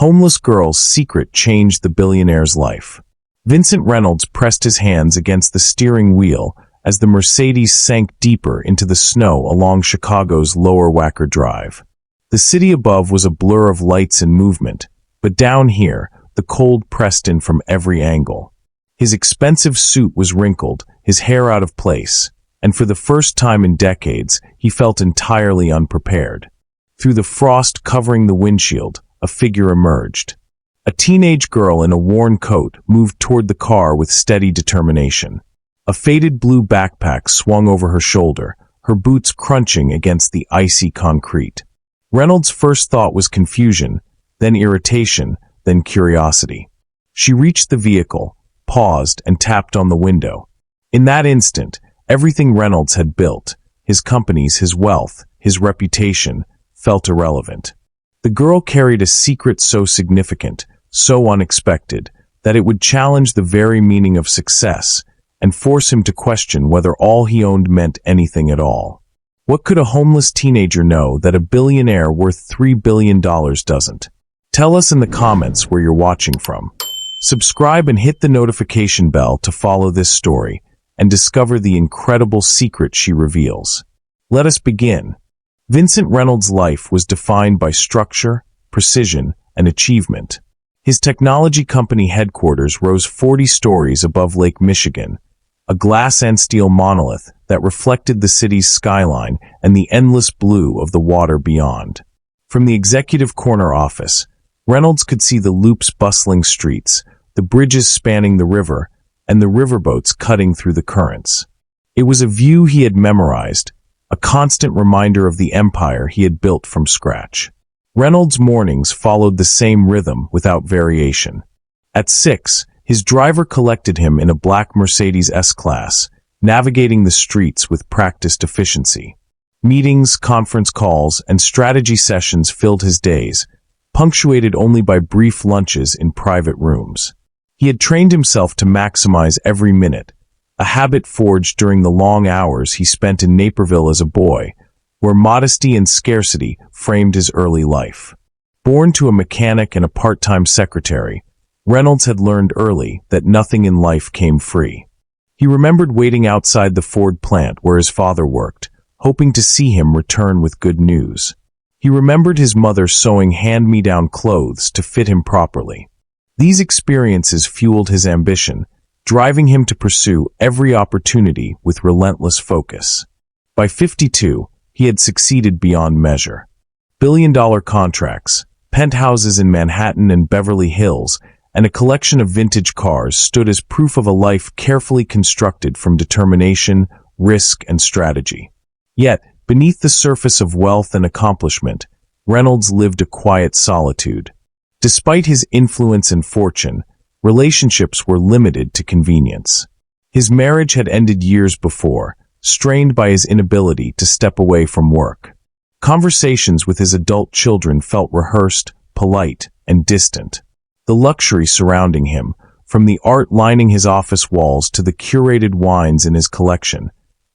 Homeless girl's secret changed the billionaire's life. Vincent Reynolds pressed his hands against the steering wheel as the Mercedes sank deeper into the snow along Chicago's Lower Wacker Drive. The city above was a blur of lights and movement, but down here, the cold pressed in from every angle. His expensive suit was wrinkled, his hair out of place, and for the first time in decades, he felt entirely unprepared. Through the frost covering the windshield, a figure emerged. A teenage girl in a worn coat moved toward the car with steady determination. A faded blue backpack swung over her shoulder, her boots crunching against the icy concrete. Reynolds' first thought was confusion, then irritation, then curiosity. She reached the vehicle, paused, and tapped on the window. In that instant, everything Reynolds had built, his companies, his wealth, his reputation, felt irrelevant. The girl carried a secret so significant, so unexpected, that it would challenge the very meaning of success and force him to question whether all he owned meant anything at all. What could a homeless teenager know that a billionaire worth $3 billion doesn't? Tell us in the comments where you're watching from. Subscribe and hit the notification bell to follow this story and discover the incredible secret she reveals. Let us begin. Vincent Reynolds' life was defined by structure, precision, and achievement. His technology company headquarters rose 40 stories above Lake Michigan, a glass and steel monolith that reflected the city's skyline and the endless blue of the water beyond. From the executive corner office, Reynolds could see the Loop's bustling streets, the bridges spanning the river, and the riverboats cutting through the currents. It was a view he had memorized, a constant reminder of the empire he had built from scratch. Reynolds' mornings followed the same rhythm without variation. At 6, his driver collected him in a black Mercedes S-Class, navigating the streets with practiced efficiency. Meetings, conference calls, and strategy sessions filled his days, punctuated only by brief lunches in private rooms. He had trained himself to maximize every minute, a habit forged during the long hours he spent in Naperville as a boy, where modesty and scarcity framed his early life. Born to a mechanic and a part-time secretary, Reynolds had learned early that nothing in life came free. He remembered waiting outside the Ford plant where his father worked, hoping to see him return with good news. He remembered his mother sewing hand-me-down clothes to fit him properly. These experiences fueled his ambition, driving him to pursue every opportunity with relentless focus. By 52, he had succeeded beyond measure. Billion-dollar contracts, penthouses in Manhattan and Beverly Hills, and a collection of vintage cars stood as proof of a life carefully constructed from determination, risk, and strategy. Yet, beneath the surface of wealth and accomplishment, Reynolds lived a quiet solitude. Despite his influence and fortune, relationships were limited to convenience. His marriage had ended years before, strained by his inability to step away from work. Conversations with his adult children felt rehearsed, polite, and distant. The luxury surrounding him, from the art lining his office walls to the curated wines in his collection,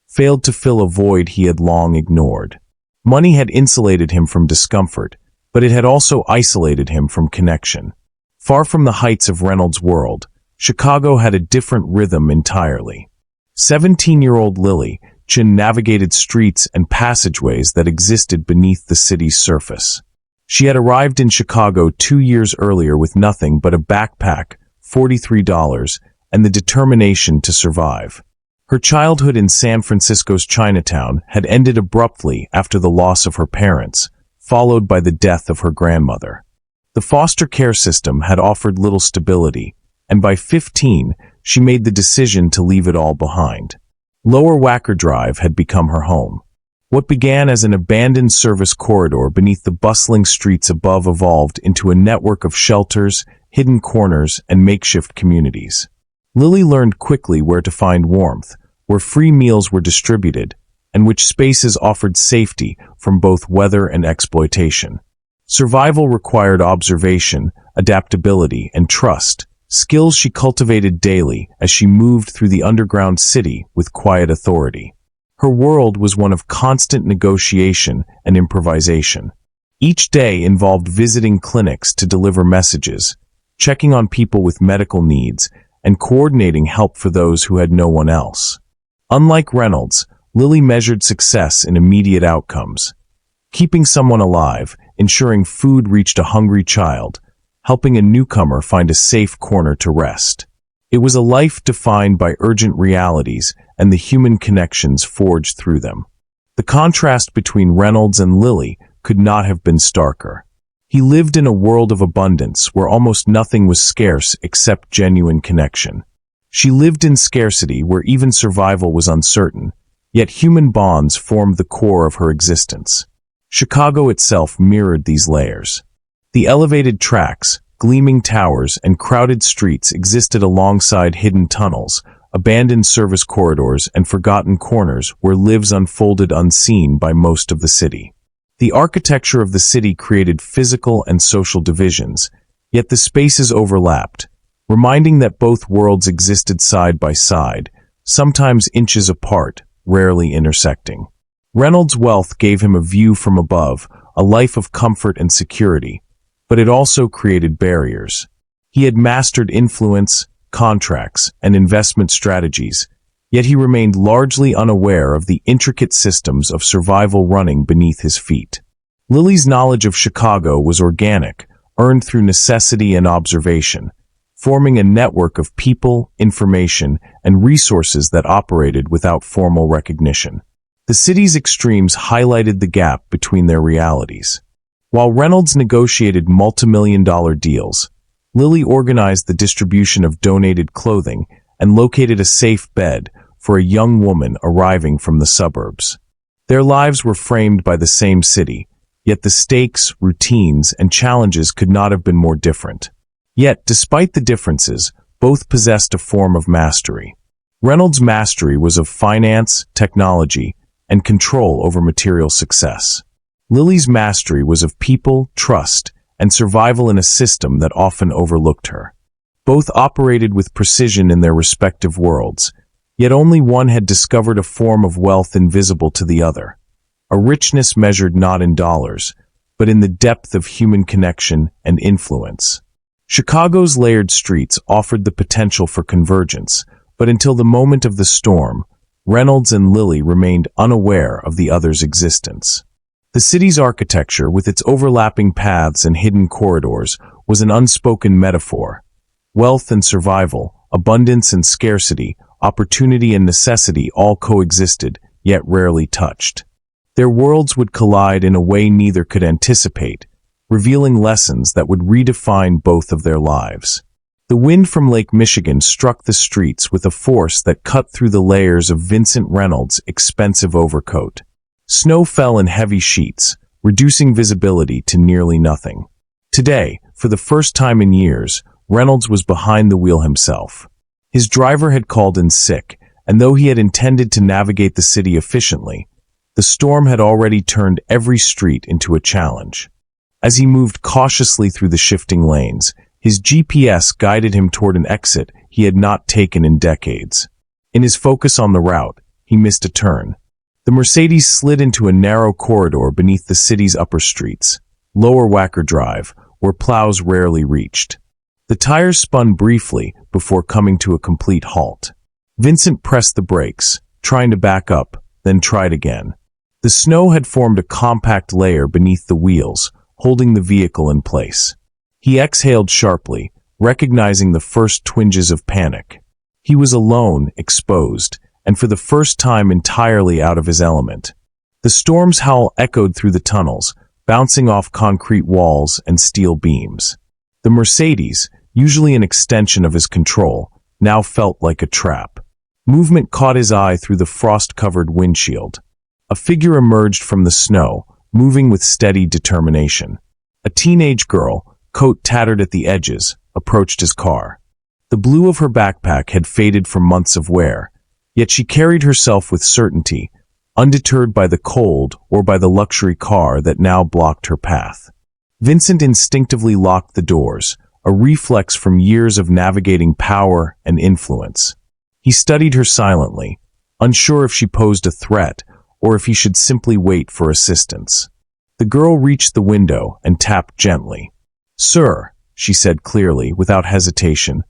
failed to fill a void he had long ignored. Money had insulated him from discomfort, but it had also isolated him from connection. Far from the heights of Reynolds' world, Chicago had a different rhythm entirely. 17-year-old Lily Chin navigated streets and passageways that existed beneath the city's surface. She had arrived in Chicago 2 years earlier with nothing but a backpack, $43, and the determination to survive. Her childhood in San Francisco's Chinatown had ended abruptly after the loss of her parents, followed by the death of her grandmother. The foster care system had offered little stability, and by 15, she made the decision to leave it all behind. Lower Wacker Drive had become her home. What began as an abandoned service corridor beneath the bustling streets above evolved into a network of shelters, hidden corners, and makeshift communities. Lily learned quickly where to find warmth, where free meals were distributed, and which spaces offered safety from both weather and exploitation. Survival required observation, adaptability, and trust, skills she cultivated daily as she moved through the underground city with quiet authority. Her world was one of constant negotiation and improvisation. Each day involved visiting clinics to deliver messages, checking on people with medical needs, and coordinating help for those who had no one else. Unlike Reynolds, Lily measured success in immediate outcomes. Keeping someone alive, ensuring food reached a hungry child, helping a newcomer find a safe corner to rest. It was a life defined by urgent realities and the human connections forged through them. The contrast between Reynolds and Lily could not have been starker. He lived in a world of abundance where almost nothing was scarce except genuine connection. She lived in scarcity where even survival was uncertain, yet human bonds formed the core of her existence. Chicago itself mirrored these layers. The elevated tracks, gleaming towers, and crowded streets existed alongside hidden tunnels, abandoned service corridors, and forgotten corners where lives unfolded unseen by most of the city. The architecture of the city created physical and social divisions, yet the spaces overlapped, reminding that both worlds existed side by side, sometimes inches apart, rarely intersecting. Reynolds' wealth gave him a view from above, a life of comfort and security, but it also created barriers. He had mastered influence, contracts, and investment strategies, yet he remained largely unaware of the intricate systems of survival running beneath his feet. Lily's knowledge of Chicago was organic, earned through necessity and observation, forming a network of people, information, and resources that operated without formal recognition. The city's extremes highlighted the gap between their realities. While Reynolds negotiated multimillion-dollar deals, Lily organized the distribution of donated clothing and located a safe bed for a young woman arriving from the suburbs. Their lives were framed by the same city, yet the stakes, routines, and challenges could not have been more different. Yet, despite the differences, both possessed a form of mastery. Reynolds' mastery was of finance, technology, and control over material success. Lily's mastery was of people, trust, and survival in a system that often overlooked her. Both operated with precision in their respective worlds, yet only one had discovered a form of wealth invisible to the other, a richness measured not in dollars, but in the depth of human connection and influence. Chicago's layered streets offered the potential for convergence, but until the moment of the storm, Reynolds and Lily remained unaware of the other's existence. The city's architecture, with its overlapping paths and hidden corridors, was an unspoken metaphor. Wealth and survival, abundance and scarcity, opportunity and necessity all coexisted, yet rarely touched. Their worlds would collide in a way neither could anticipate, revealing lessons that would redefine both of their lives. The wind from Lake Michigan struck the streets with a force that cut through the layers of Vincent Reynolds' expensive overcoat. Snow fell in heavy sheets, reducing visibility to nearly nothing. Today, for the first time in years, Reynolds was behind the wheel himself. His driver had called in sick, and though he had intended to navigate the city efficiently, the storm had already turned every street into a challenge. As he moved cautiously through the shifting lanes, his GPS guided him toward an exit he had not taken in decades. In his focus on the route, he missed a turn. The Mercedes slid into a narrow corridor beneath the city's upper streets, Lower Wacker Drive, where plows rarely reached. The tires spun briefly before coming to a complete halt. Vincent pressed the brakes, trying to back up, then tried again. The snow had formed a compact layer beneath the wheels, holding the vehicle in place. He exhaled sharply, recognizing the first twinges of panic. He was alone, exposed, and for the first time entirely out of his element. The storm's howl echoed through the tunnels, bouncing off concrete walls and steel beams. The Mercedes, usually an extension of his control, now felt like a trap. Movement caught his eye through the frost-covered windshield. A figure emerged from the snow, moving with steady determination. A teenage girl, coat tattered at the edges, approached his car. The blue of her backpack had faded from months of wear, yet she carried herself with certainty, undeterred by the cold or by the luxury car that now blocked her path. Vincent instinctively locked the doors, a reflex from years of navigating power and influence. He studied her silently, unsure if she posed a threat or if he should simply wait for assistance. The girl reached the window and tapped gently. "Sir," she said clearly, without hesitation,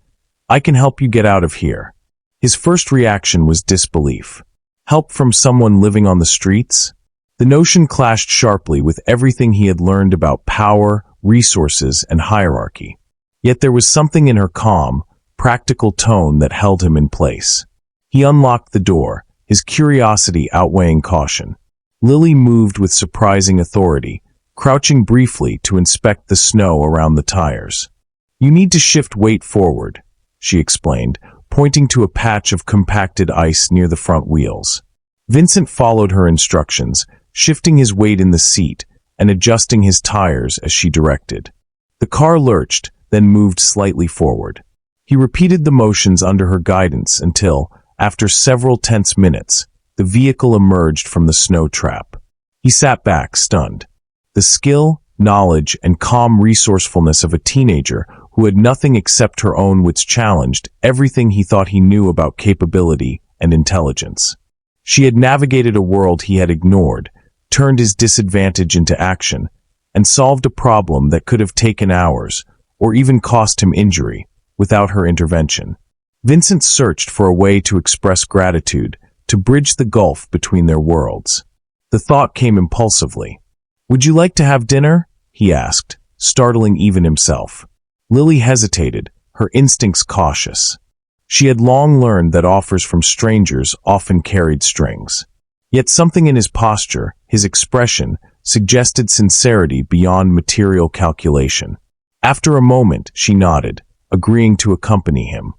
"I can help you get out of here." His first reaction was disbelief. Help from someone living on the streets? The notion clashed sharply with everything he had learned about power, resources, and hierarchy. Yet there was something in her calm, practical tone that held him in place. He unlocked the door, his curiosity outweighing caution. Lily moved with surprising authority, crouching briefly to inspect the snow around the tires. "You need to shift weight forward," she explained, pointing to a patch of compacted ice near the front wheels. Vincent followed her instructions, shifting his weight in the seat and adjusting his tires as she directed. The car lurched, then moved slightly forward. He repeated the motions under her guidance until, after several tense minutes, the vehicle emerged from the snow trap. He sat back, stunned. The skill, knowledge, and calm resourcefulness of a teenager who had nothing except her own wits challenged everything he thought he knew about capability and intelligence. She had navigated a world he had ignored, turned his disadvantage into action, and solved a problem that could have taken hours, or even cost him injury, without her intervention. Vincent searched for a way to express gratitude, to bridge the gulf between their worlds. The thought came impulsively. "Would you like to have dinner?" he asked, startling even himself. Lily hesitated, her instincts cautious. She had long learned that offers from strangers often carried strings. Yet something in his posture, his expression, suggested sincerity beyond material calculation. After a moment, she nodded, agreeing to accompany him.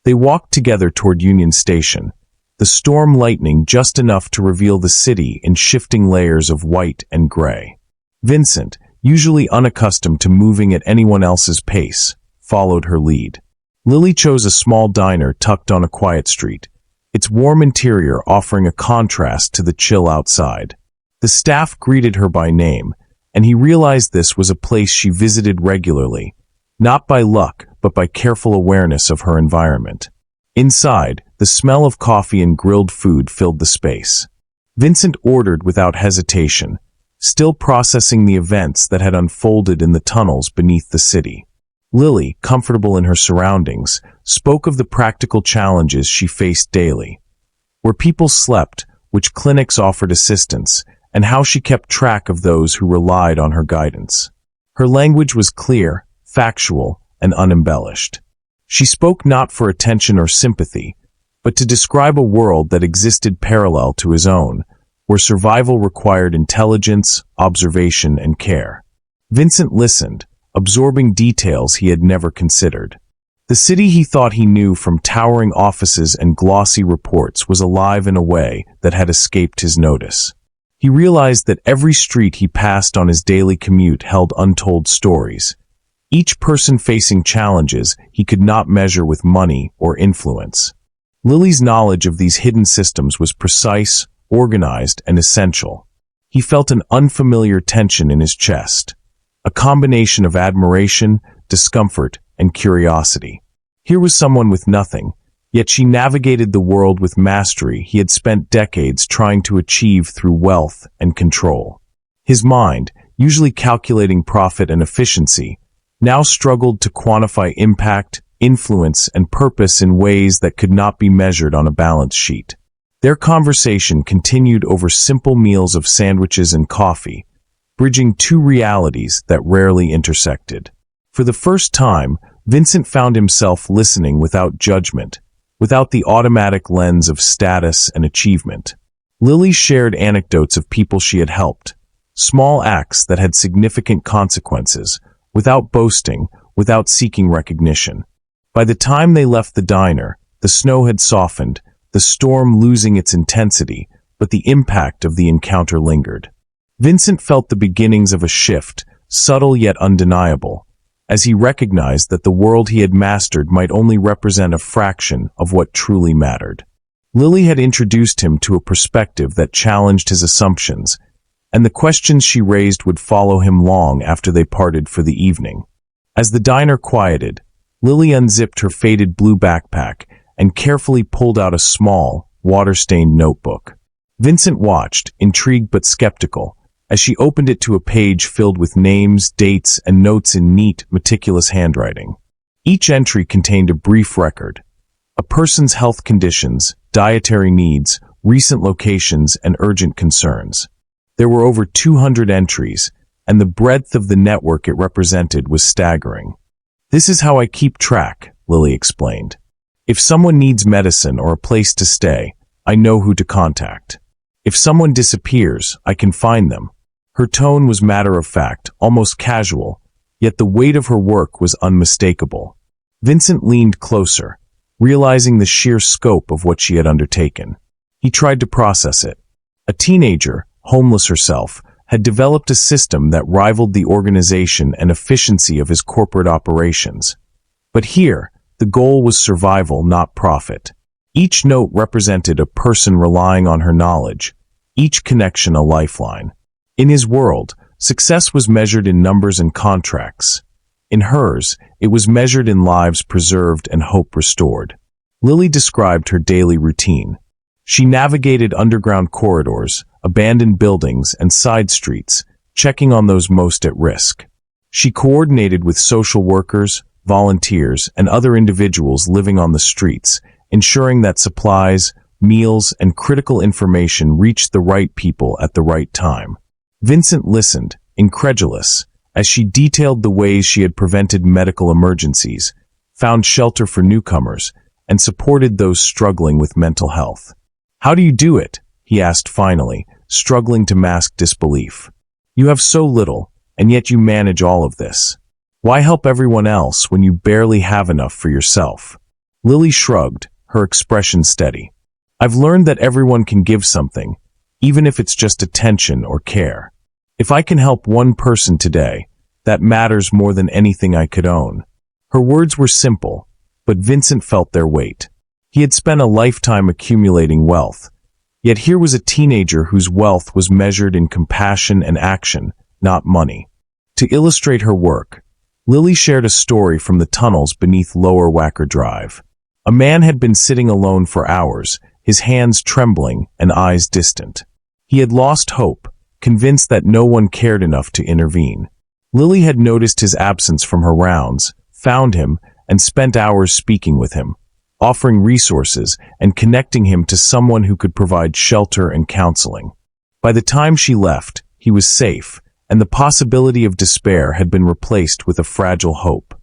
They walked together toward Union Station, the storm lightening just enough to reveal the city in shifting layers of white and gray. Vincent, usually unaccustomed to moving at anyone else's pace, followed her lead. Lily chose a small diner tucked on a quiet street, its warm interior offering a contrast to the chill outside. The staff greeted her by name, and he realized this was a place she visited regularly, not by luck, but by careful awareness of her environment. Inside, the smell of coffee and grilled food filled the space. Vincent ordered without hesitation, still processing the events that had unfolded in the tunnels beneath the city. Lily, comfortable in her surroundings, spoke of the practical challenges she faced daily. Where people slept, which clinics offered assistance, and how she kept track of those who relied on her guidance. Her language was clear, factual, and unembellished. She spoke not for attention or sympathy, but to describe a world that existed parallel to his own, where survival required intelligence, observation, and care. Vincent listened, absorbing details he had never considered. The city he thought he knew from towering offices and glossy reports was alive in a way that had escaped his notice. He realized that every street he passed on his daily commute held untold stories, each person facing challenges he could not measure with money or influence. Lily's knowledge of these hidden systems was precise, organized, and essential. He felt an unfamiliar tension in his chest, a combination of admiration, discomfort, and curiosity. Here was someone with nothing, yet she navigated the world with mastery he had spent decades trying to achieve through wealth and control. His mind, usually calculating profit and efficiency, now struggled to quantify impact, influence, and purpose in ways that could not be measured on a balance sheet. Their conversation continued over simple meals of sandwiches and coffee, bridging two realities that rarely intersected. For the first time, Vincent found himself listening without judgment, without the automatic lens of status and achievement. Lily shared anecdotes of people she had helped, small acts that had significant consequences, without boasting, without seeking recognition. By the time they left the diner, the snow had softened, the storm losing its intensity, but the impact of the encounter lingered. Vincent felt the beginnings of a shift, subtle yet undeniable, as he recognized that the world he had mastered might only represent a fraction of what truly mattered. Lily had introduced him to a perspective that challenged his assumptions, and the questions she raised would follow him long after they parted for the evening. As the diner quieted, Lily unzipped her faded blue backpack and carefully pulled out a small, water-stained notebook. Vincent watched, intrigued but skeptical, as she opened it to a page filled with names, dates, and notes in neat, meticulous handwriting. Each entry contained a brief record: a person's health conditions, dietary needs, recent locations, and urgent concerns. There were over 200 entries, and the breadth of the network it represented was staggering. "This is how I keep track," Lily explained. "If someone needs medicine or a place to stay, I know who to contact. If someone disappears, I can find them." Her tone was matter-of-fact, almost casual, yet the weight of her work was unmistakable. Vincent leaned closer, realizing the sheer scope of what she had undertaken. He tried to process it. A teenager, homeless herself, had developed a system that rivaled the organization and efficiency of his corporate operations. But here, the goal was survival, not profit. Each note represented a person relying on her knowledge, each connection a lifeline. In his world, success was measured in numbers and contracts. In hers, it was measured in lives preserved and hope restored. Lily described her daily routine. She navigated underground corridors, abandoned buildings, and side streets, checking on those most at risk. She coordinated with social workers, volunteers, and other individuals living on the streets, ensuring that supplies, meals, and critical information reached the right people at the right time. Vincent listened, incredulous, as she detailed the ways she had prevented medical emergencies, found shelter for newcomers, and supported those struggling with mental health. "How do you do it?" he asked finally, struggling to mask disbelief. "You have so little, and yet you manage all of this. Why help everyone else when you barely have enough for yourself?" Lily shrugged, her expression steady. "I've learned that everyone can give something, even if it's just attention or care. If I can help one person today, that matters more than anything I could own." Her words were simple, but Vincent felt their weight. He had spent a lifetime accumulating wealth, yet here was a teenager whose wealth was measured in compassion and action, not money. To illustrate her work, Lily shared a story from the tunnels beneath Lower Wacker Drive. A man had been sitting alone for hours, his hands trembling and eyes distant. He had lost hope, convinced that no one cared enough to intervene. Lily had noticed his absence from her rounds, found him, and spent hours speaking with him, offering resources and connecting him to someone who could provide shelter and counseling. By the time she left, he was safe, and the possibility of despair had been replaced with a fragile hope.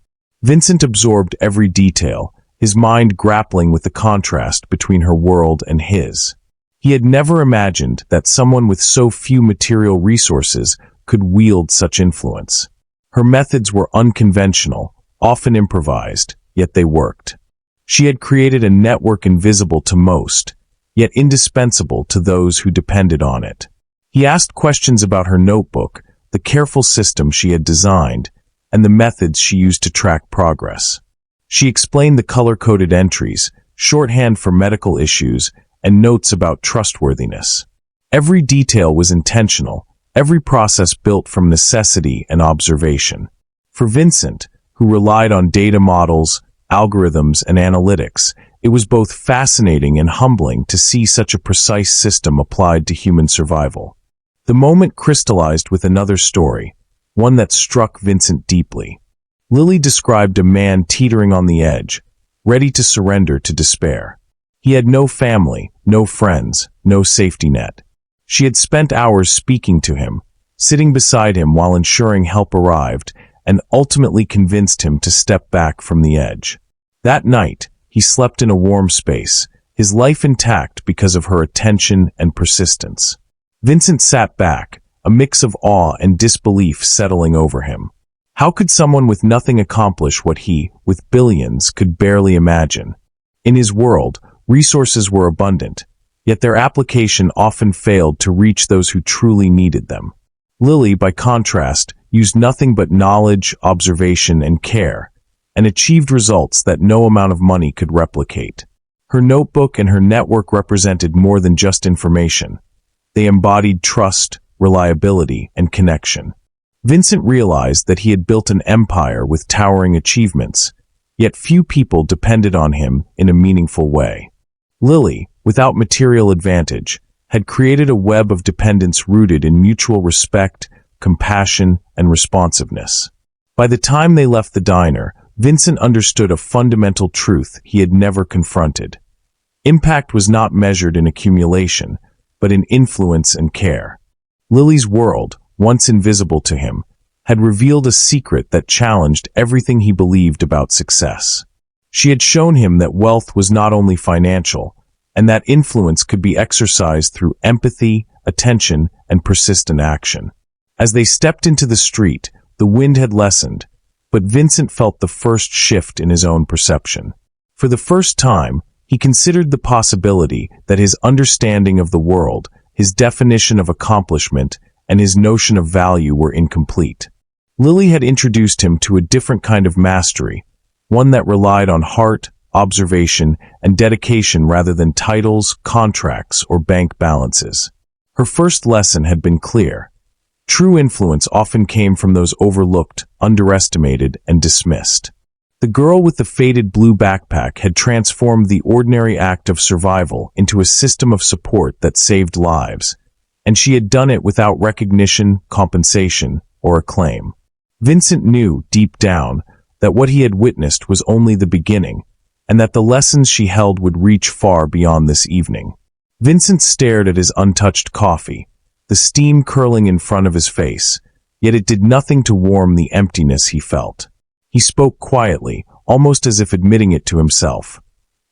Vincent absorbed every detail, his mind grappling with the contrast between her world and his. He had never imagined that someone with so few material resources could wield such influence. Her methods were unconventional, often improvised, yet they worked. She had created a network invisible to most, yet indispensable to those who depended on it. He asked questions about her notebook, the careful system she had designed, and the methods she used to track progress. She explained the color-coded entries, shorthand for medical issues, and notes about trustworthiness. Every detail was intentional, every process built from necessity and observation. For Vincent, who relied on data models, algorithms, and analytics, it was both fascinating and humbling to see such a precise system applied to human survival. The moment crystallized with another story, one that struck Vincent deeply. Lily described a man teetering on the edge, ready to surrender to despair. He had no family, no friends, no safety net. She had spent hours speaking to him, sitting beside him while ensuring help arrived, and ultimately convinced him to step back from the edge. That night, he slept in a warm space, his life intact because of her attention and persistence. Vincent sat back, a mix of awe and disbelief settling over him. How could someone with nothing accomplish what he, with billions, could barely imagine? In his world, resources were abundant, yet their application often failed to reach those who truly needed them. Lily, by contrast, used nothing but knowledge, observation, and care, and achieved results that no amount of money could replicate. Her notebook and her network represented more than just information. They embodied trust, reliability, and connection. Vincent realized that he had built an empire with towering achievements, yet few people depended on him in a meaningful way. Lily, without material advantage, had created a web of dependence rooted in mutual respect, compassion, and responsiveness. By the time they left the diner, Vincent understood a fundamental truth he had never confronted. Impact was not measured in accumulation, but in influence and care. Lily's world, once invisible to him, had revealed a secret that challenged everything he believed about success. She had shown him that wealth was not only financial, and that influence could be exercised through empathy, attention, and persistent action. As they stepped into the street, the wind had lessened, but Vincent felt the first shift in his own perception. For the first time, he considered the possibility that his understanding of the world, his definition of accomplishment, and his notion of value were incomplete. Lily had introduced him to a different kind of mastery, one that relied on heart, observation, and dedication rather than titles, contracts, or bank balances. Her first lesson had been clear. True influence often came from those overlooked, underestimated, and dismissed. The girl with the faded blue backpack had transformed the ordinary act of survival into a system of support that saved lives, and she had done it without recognition, compensation, or acclaim. Vincent knew, deep down, that what he had witnessed was only the beginning, and that the lessons she held would reach far beyond this evening. Vincent stared at his untouched coffee, the steam curling in front of his face, yet it did nothing to warm the emptiness he felt. He spoke quietly, almost as if admitting it to himself.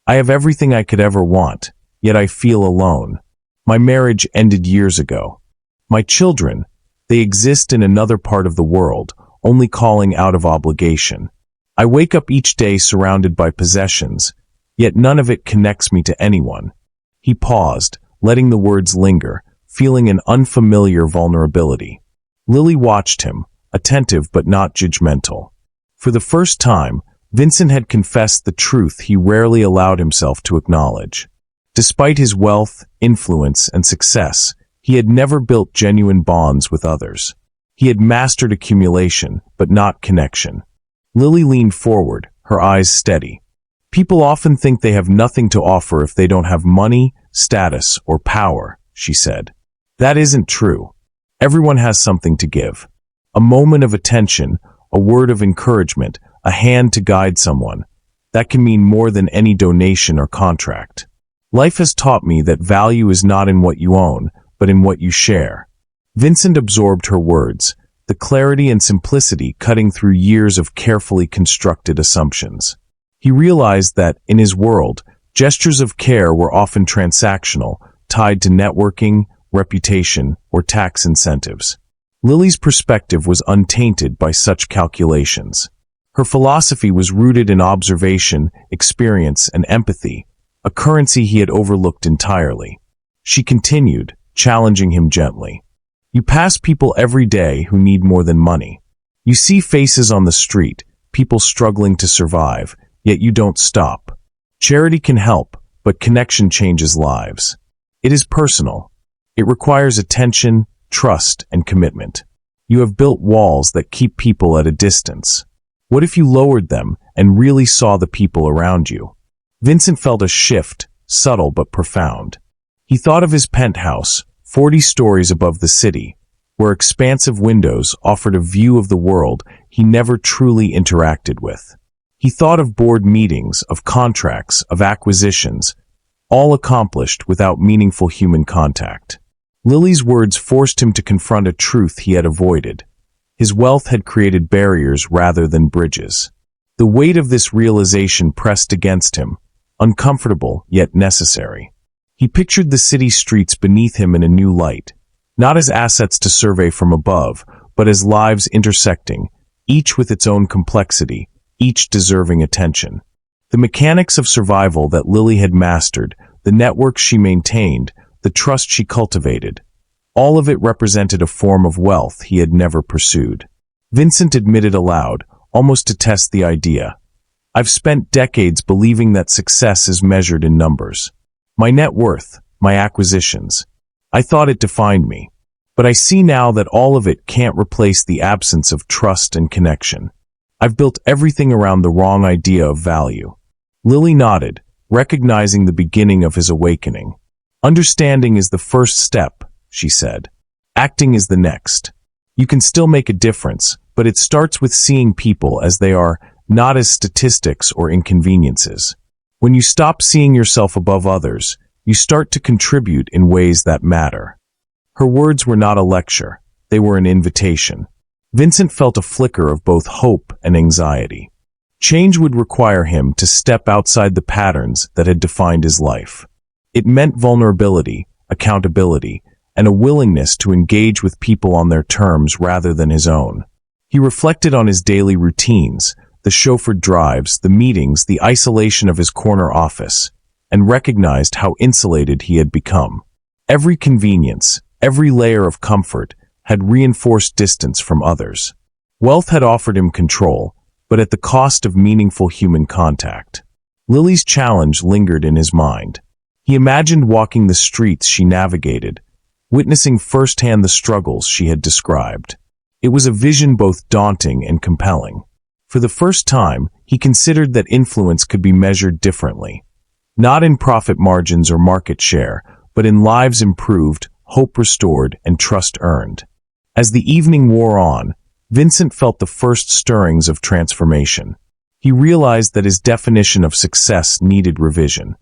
I have everything I could ever want, yet I feel alone. My marriage ended years ago. My children, they exist in another part of the world, only calling out of obligation. I wake up each day surrounded by possessions, yet none of it connects me to anyone. He paused, letting the words linger, feeling an unfamiliar vulnerability. Lily watched him, attentive but not judgmental. For the first time, Vincent had confessed the truth he rarely allowed himself to acknowledge. Despite his wealth, influence, and success, he had never built genuine bonds with others. He had mastered accumulation, but not connection. Lily leaned forward, her eyes steady. People often think they have nothing to offer if they don't have money, status, or power, she said. That isn't true. Everyone has something to give. A moment of attention, a word of encouragement, a hand to guide someone. That can mean more than any donation or contract. Life has taught me that value is not in what you own, but in what you share. Vincent absorbed her words, the clarity and simplicity cutting through years of carefully constructed assumptions. He realized that, in his world, gestures of care were often transactional, tied to networking, reputation, or tax incentives. Lily's perspective was untainted by such calculations. Her philosophy was rooted in observation, experience, and empathy, a currency he had overlooked entirely. She continued, challenging him gently. You pass people every day who need more than money. You see faces on the street, people struggling to survive, yet you don't stop. Charity can help, but connection changes lives. It is personal. It requires attention, trust, and commitment. You have built walls that keep people at a distance. What if you lowered them and really saw the people around you? Vincent felt a shift, subtle but profound. He thought of his penthouse, 40 stories above the city, where expansive windows offered a view of the world he never truly interacted with. He thought of board meetings, of contracts, of acquisitions, all accomplished without meaningful human contact. Lily's words forced him to confront a truth he had avoided. His wealth had created barriers rather than bridges. The weight of this realization pressed against him, uncomfortable yet necessary. He pictured the city streets beneath him in a new light, not as assets to survey from above, but as lives intersecting, each with its own complexity, each deserving attention. The mechanics of survival that Lily had mastered, the networks she maintained, the trust she cultivated, all of it represented a form of wealth he had never pursued. Vincent admitted aloud, almost to test the idea. I've spent decades believing that success is measured in numbers. My net worth, my acquisitions. I thought it defined me. But I see now that all of it can't replace the absence of trust and connection. I've built everything around the wrong idea of value. Lily nodded, recognizing the beginning of his awakening. "Understanding is the first step," she said. "Acting is the next. You can still make a difference, but it starts with seeing people as they are, not as statistics or inconveniences. When you stop seeing yourself above others, you start to contribute in ways that matter." Her words were not a lecture. They were an invitation. Vincent felt a flicker of both hope and anxiety. Change would require him to step outside the patterns that had defined his life. It meant vulnerability, accountability, and a willingness to engage with people on their terms rather than his own. He reflected on his daily routines, the chauffeured drives, the meetings, the isolation of his corner office, and recognized how insulated he had become. Every convenience, every layer of comfort, had reinforced distance from others. Wealth had offered him control, but at the cost of meaningful human contact. Lily's challenge lingered in his mind. He imagined walking the streets she navigated, witnessing firsthand the struggles she had described. It was a vision both daunting and compelling. For the first time, he considered that influence could be measured differently. Not in profit margins or market share, but in lives improved, hope restored, and trust earned. As the evening wore on, Vincent felt the first stirrings of transformation. He realized that his definition of success needed revision.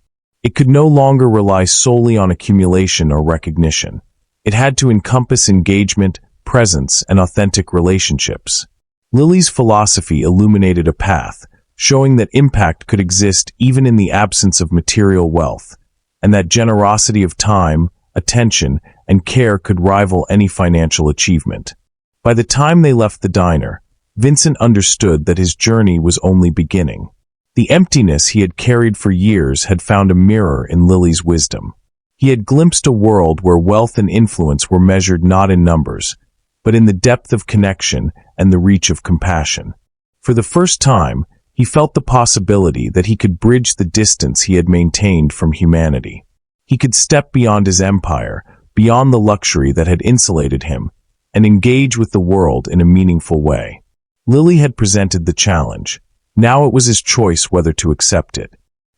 It could no longer rely solely on accumulation or recognition. It had to encompass engagement, presence, and authentic relationships. Lily's philosophy illuminated a path, showing that impact could exist even in the absence of material wealth, and that generosity of time, attention, and care could rival any financial achievement. By the time they left the diner, Vincent understood that his journey was only beginning. The emptiness he had carried for years had found a mirror in Lily's wisdom. He had glimpsed a world where wealth and influence were measured not in numbers, but in the depth of connection and the reach of compassion. For the first time, he felt the possibility that he could bridge the distance he had maintained from humanity. He could step beyond his empire, beyond the luxury that had insulated him, and engage with the world in a meaningful way. Lily had presented the challenge. Now it was his choice whether to accept it.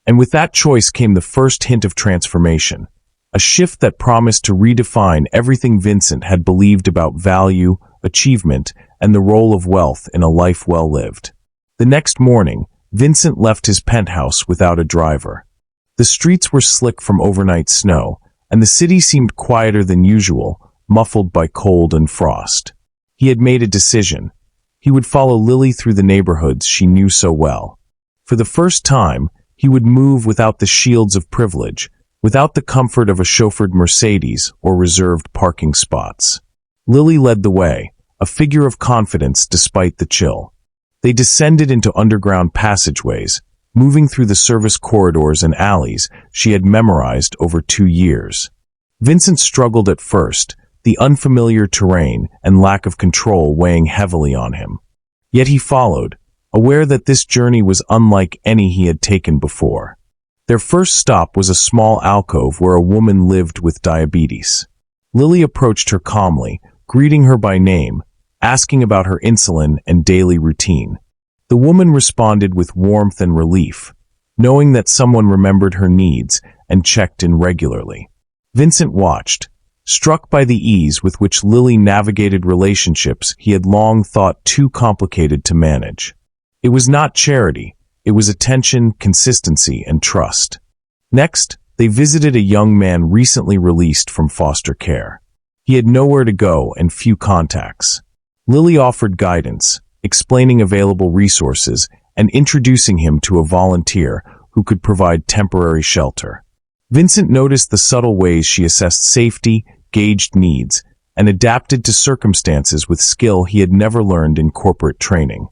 And with that choice came the first hint of transformation, a shift that promised to redefine everything Vincent had believed about value, achievement, and the role of wealth in a life well lived. The next morning, Vincent left his penthouse without a driver. The streets were slick from overnight snow, and the city seemed quieter than usual, muffled by cold and frost. He had made a decision. He would follow Lily through the neighborhoods she knew so well. For the first time, he would move without the shields of privilege, without the comfort of a chauffeured Mercedes or reserved parking spots. Lily led the way, a figure of confidence despite the chill. They descended into underground passageways, moving through the service corridors and alleys she had memorized over 2 years. Vincent struggled at first, the unfamiliar terrain and lack of control weighing heavily on him. Yet he followed, aware that this journey was unlike any he had taken before. Their first stop was a small alcove where a woman lived with diabetes. Lily approached her calmly, greeting her by name, asking about her insulin and daily routine. The woman responded with warmth and relief, knowing that someone remembered her needs and checked in regularly. Vincent watched, struck by the ease with which Lily navigated relationships he had long thought too complicated to manage. It was not charity. It was attention, consistency, and trust. Next, they visited a young man recently released from foster care. He had nowhere to go and few contacts. Lily offered guidance, explaining available resources and introducing him to a volunteer who could provide temporary shelter. Vincent noticed the subtle ways she assessed safety, gauged needs, and adapted to circumstances with skill he had never learned in corporate training.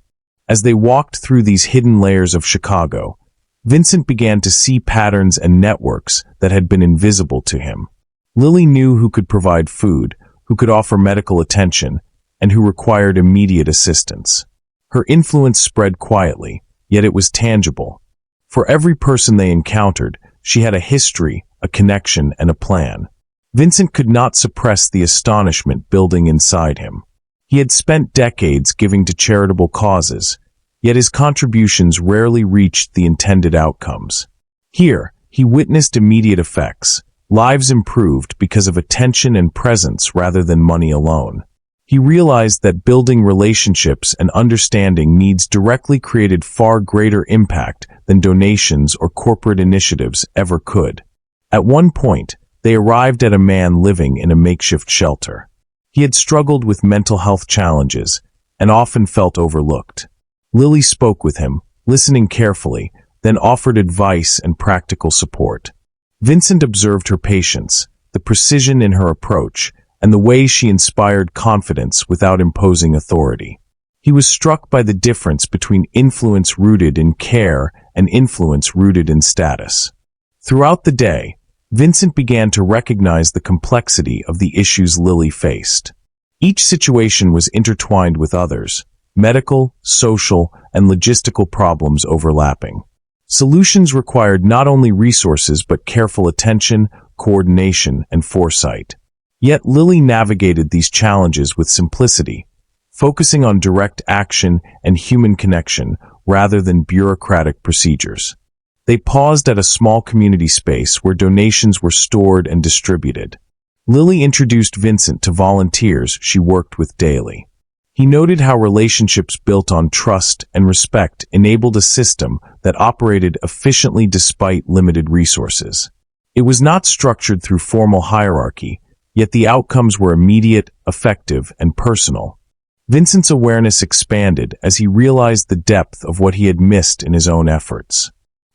As they walked through these hidden layers of Chicago, Vincent began to see patterns and networks that had been invisible to him. Lily knew who could provide food, who could offer medical attention, and who required immediate assistance. Her influence spread quietly, yet it was tangible. For every person they encountered, she had a history, a connection, and a plan. Vincent could not suppress the astonishment building inside him. He had spent decades giving to charitable causes, yet his contributions rarely reached the intended outcomes. Here, he witnessed immediate effects, Lives improved because of attention and presence rather than money alone. He realized that building relationships and understanding needs directly created far greater impact than donations or corporate initiatives ever could. At one point, they arrived at a man living in a makeshift shelter. He had struggled with mental health challenges and often felt overlooked. Lily spoke with him, listening carefully, then offered advice and practical support. Vincent observed her patience, the precision in her approach, and the way she inspired confidence without imposing authority. He was struck by the difference between influence rooted in care and influence rooted in status. Throughout the day, Vincent began to recognize the complexity of the issues Lily faced. Each situation was intertwined with others, medical, social, and logistical problems overlapping. Solutions required not only resources but careful attention, coordination, and foresight. Yet Lily navigated these challenges with simplicity, focusing on direct action and human connection rather than bureaucratic procedures. They paused at a small community space where donations were stored and distributed. Lily introduced Vincent to volunteers she worked with daily. He noted how relationships built on trust and respect enabled a system that operated efficiently despite limited resources. It was not structured through formal hierarchy, yet the outcomes were immediate, effective, and personal. Vincent's awareness expanded as he realized the depth of what he had missed in his own efforts.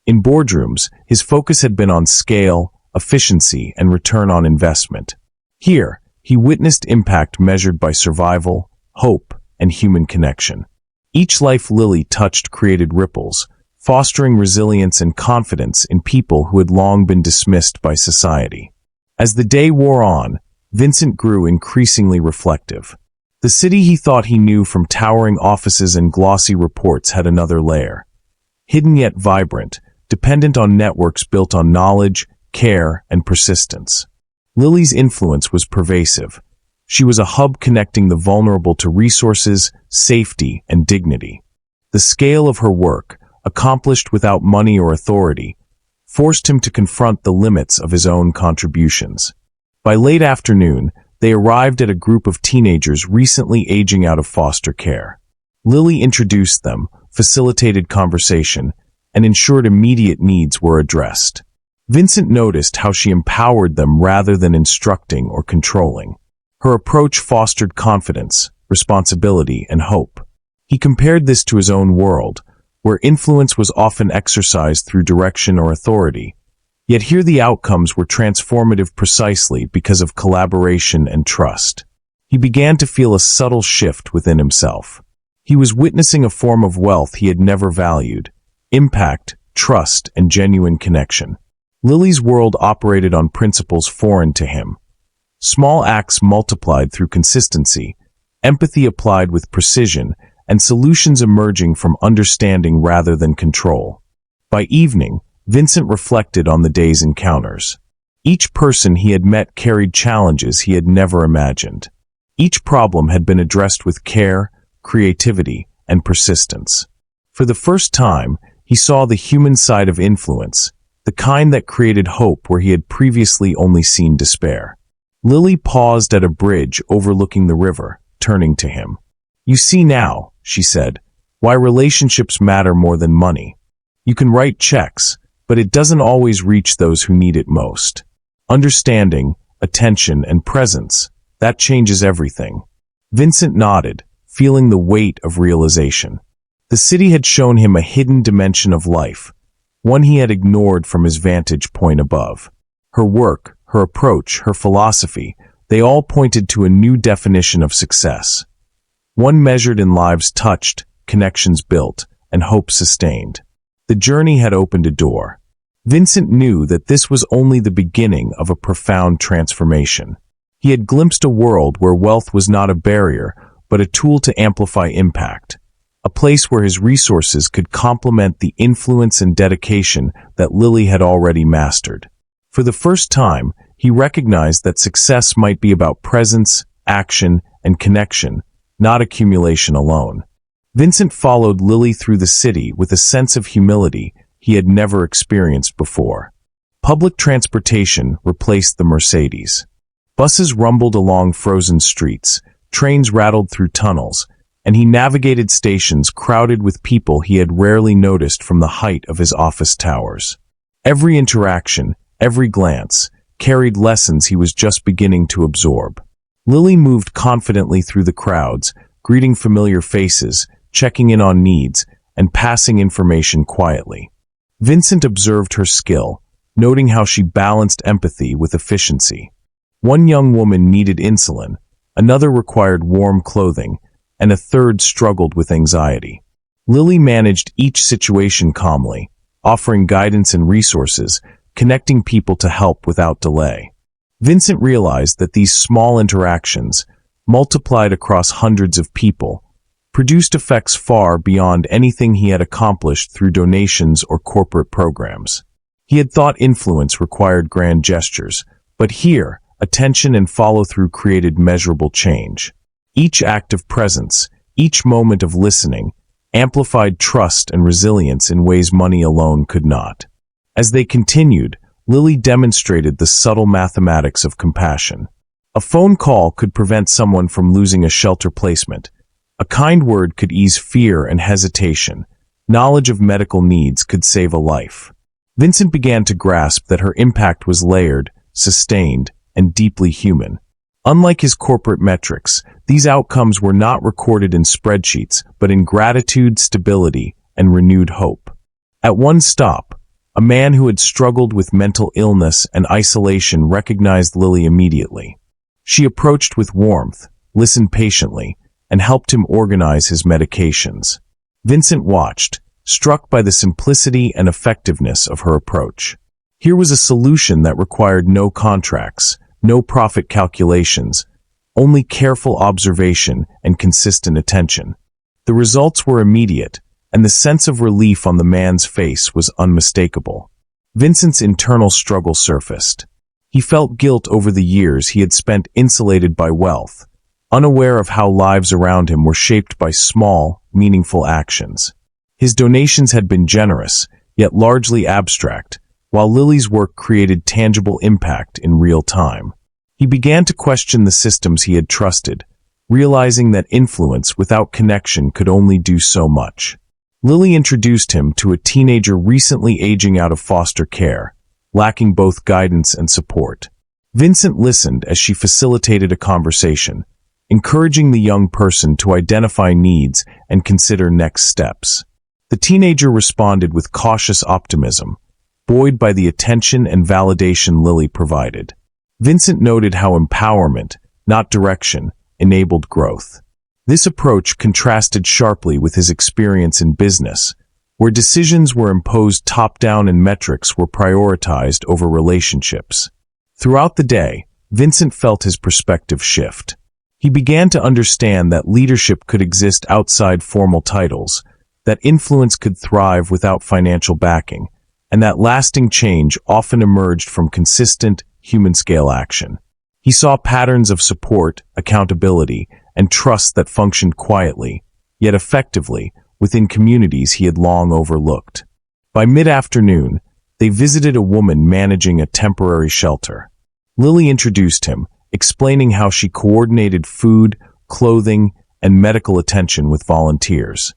In boardrooms, his focus had been on scale, efficiency, and return on investment. Here, he witnessed impact measured by survival, hope, and human connection. Each life Lily touched created ripples, fostering resilience and confidence in people who had long been dismissed by society. As the day wore on, Vincent grew increasingly reflective. The city he thought he knew from towering offices and glossy reports had another layer. Hidden yet vibrant, dependent on networks built on knowledge, care, and persistence. Lily's influence was pervasive. She was a hub connecting the vulnerable to resources, safety, and dignity. The scale of her work, accomplished without money or authority, forced him to confront the limits of his own contributions. By late afternoon, they arrived at a group of teenagers recently aging out of foster care. Lily introduced them, facilitated conversation, and ensured immediate needs were addressed. Vincent noticed how she empowered them rather than instructing or controlling. Her approach fostered confidence, responsibility, and hope. He compared this to his own world, where influence was often exercised through direction or authority. Yet here the outcomes were transformative precisely because of collaboration and trust. He began to feel a subtle shift within himself. He was witnessing a form of wealth he had never valued: impact, trust, and genuine connection. Lily's world operated on principles foreign to him. Small acts multiplied through consistency, empathy applied with precision, and solutions emerging from understanding rather than control. By evening, Vincent reflected on the day's encounters. Each person he had met carried challenges he had never imagined. Each problem had been addressed with care, creativity, and persistence. For the first time, he saw the human side of influence, the kind that created hope where he had previously only seen despair. Lily paused at a bridge overlooking the river, turning to him. "You see now," she said, "why relationships matter more than money. You can write checks, but it doesn't always reach those who need it most. Understanding, attention, and presence, that changes everything." Vincent nodded, feeling the weight of realization. The city had shown him a hidden dimension of life, one he had ignored from his vantage point above. Her work, her approach, her philosophy, they all pointed to a new definition of success. One measured in lives touched, connections built, and hope sustained. The journey had opened a door. Vincent knew that this was only the beginning of a profound transformation. He had glimpsed a world where wealth was not a barrier, but a tool to amplify impact. A place where his resources could complement the influence and dedication that Lily had already mastered. For the first time, he recognized that success might be about presence, action, and connection, not accumulation alone. Vincent followed Lily through the city with a sense of humility he had never experienced before. Public transportation replaced the Mercedes. Buses rumbled along frozen streets, trains rattled through tunnels, and he navigated stations crowded with people he had rarely noticed from the height of his office towers. Every interaction, every glance, carried lessons he was just beginning to absorb. Lily moved confidently through the crowds, greeting familiar faces, checking in on needs, and passing information quietly. Vincent observed her skill, noting how she balanced empathy with efficiency. One young woman needed insulin, another required warm clothing, and a third struggled with anxiety. Lily managed each situation calmly, offering guidance and resources, connecting people to help without delay. Vincent realized that these small interactions, multiplied across hundreds of people, produced effects far beyond anything he had accomplished through donations or corporate programs. He had thought influence required grand gestures, but here, attention and follow-through created measurable change. Each act of presence, each moment of listening, amplified trust and resilience in ways money alone could not. As they continued, Lily demonstrated the subtle mathematics of compassion. A phone call could prevent someone from losing a shelter placement. A kind word could ease fear and hesitation. Knowledge of medical needs could save a life. Vincent began to grasp that her impact was layered, sustained, and deeply human. Unlike his corporate metrics, these outcomes were not recorded in spreadsheets, but in gratitude, stability, and renewed hope. At one stop, a man who had struggled with mental illness and isolation recognized Lily immediately. She approached with warmth, listened patiently, and helped him organize his medications. Vincent watched, struck by the simplicity and effectiveness of her approach. Here was a solution that required no contracts, no profit calculations, only careful observation and consistent attention. The results were immediate, and the sense of relief on the man's face was unmistakable. Vincent's internal struggle surfaced. He felt guilt over the years he had spent insulated by wealth, unaware of how lives around him were shaped by small, meaningful actions. His donations had been generous, yet largely abstract, while Lily's work created tangible impact in real time. He began to question the systems he had trusted, realizing that influence without connection could only do so much. Lily introduced him to a teenager recently aging out of foster care, lacking both guidance and support. Vincent listened as she facilitated a conversation, encouraging the young person to identify needs and consider next steps. The teenager responded with cautious optimism, buoyed by the attention and validation Lily provided. Vincent noted how empowerment, not direction, enabled growth. This approach contrasted sharply with his experience in business, where decisions were imposed top-down and metrics were prioritized over relationships. Throughout the day, Vincent felt his perspective shift. He began to understand that leadership could exist outside formal titles, that influence could thrive without financial backing, and that lasting change often emerged from consistent, human-scale action. He saw patterns of support, accountability, and trust that functioned quietly, yet effectively, within communities he had long overlooked. By mid-afternoon, they visited a woman managing a temporary shelter. Lily introduced him, explaining how she coordinated food, clothing, and medical attention with volunteers.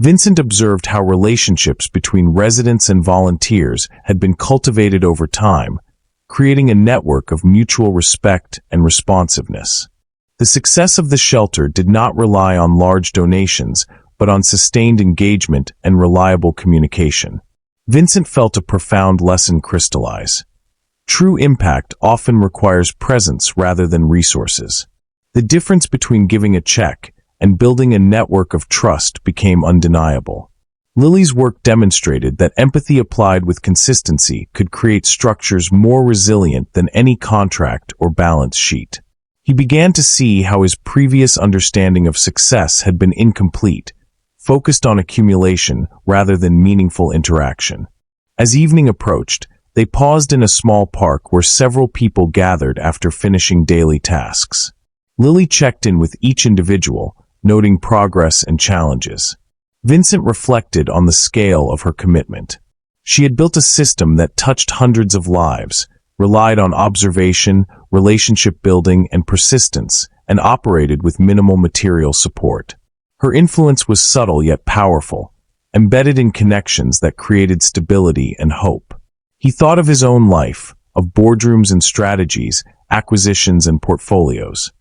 Vincent observed how relationships between residents and volunteers had been cultivated over time, creating a network of mutual respect and responsiveness. The success of the shelter did not rely on large donations, but on sustained engagement and reliable communication. Vincent felt a profound lesson crystallize. True impact often requires presence rather than resources. The difference between giving a check and building a network of trust became undeniable. Lily's work demonstrated that empathy applied with consistency could create structures more resilient than any contract or balance sheet. He began to see how his previous understanding of success had been incomplete, focused on accumulation rather than meaningful interaction. As evening approached, they paused in a small park where several people gathered after finishing daily tasks. Lily checked in with each individual, noting progress and challenges. Vincent reflected on the scale of her commitment. She had built a system that touched hundreds of lives, relied on observation, relationship building, and persistence, and operated with minimal material support. Her influence was subtle yet powerful, embedded in connections that created stability and hope. He thought of his own life, of boardrooms and strategies, acquisitions and portfolios.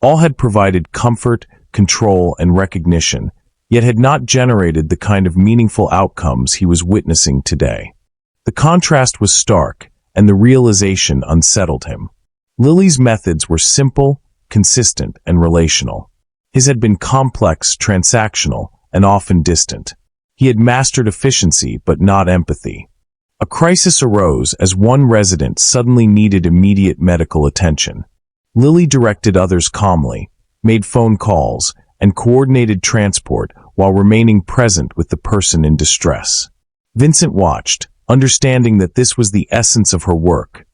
All had provided comfort, control, and recognition, yet had not generated the kind of meaningful outcomes he was witnessing today. The contrast was stark, and the realization unsettled him. Lily's methods were simple, consistent, and relational. His had been complex, transactional, and often distant. He had mastered efficiency but not empathy. A crisis arose as one resident suddenly needed immediate medical attention. Lily directed others calmly, made phone calls, and coordinated transport while remaining present with the person in distress. Vincent watched, understanding that this was the essence of her work: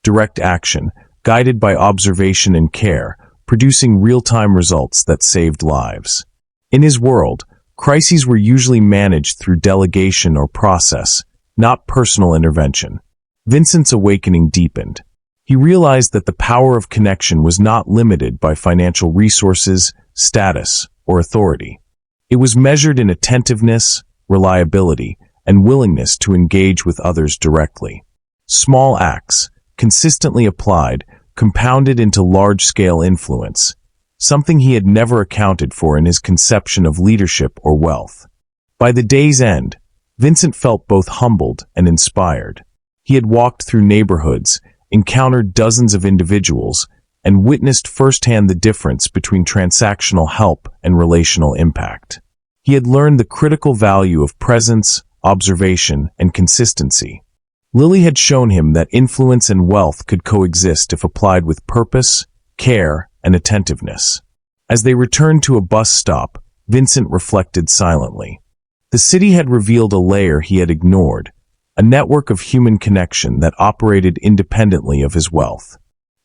direct action, guided by observation and care, producing real-time results that saved lives. In his world, crises were usually managed through delegation or process, not personal intervention. Vincent's awakening deepened. He realized that the power of connection was not limited by financial resources, status, or authority. It was measured in attentiveness, reliability, and willingness to engage with others directly. Small acts, consistently applied, compounded into large-scale influence, something he had never accounted for in his conception of leadership or wealth. By the day's end, Vincent felt both humbled and inspired. He had walked through neighborhoods, encountered dozens of individuals, and witnessed firsthand the difference between transactional help and relational impact. He had learned the critical value of presence, observation, and consistency. Lily had shown him that influence and wealth could coexist if applied with purpose, care, and attentiveness. As they returned to a bus stop, Vincent reflected silently. The city had revealed a layer he had ignored, a network of human connection that operated independently of his wealth.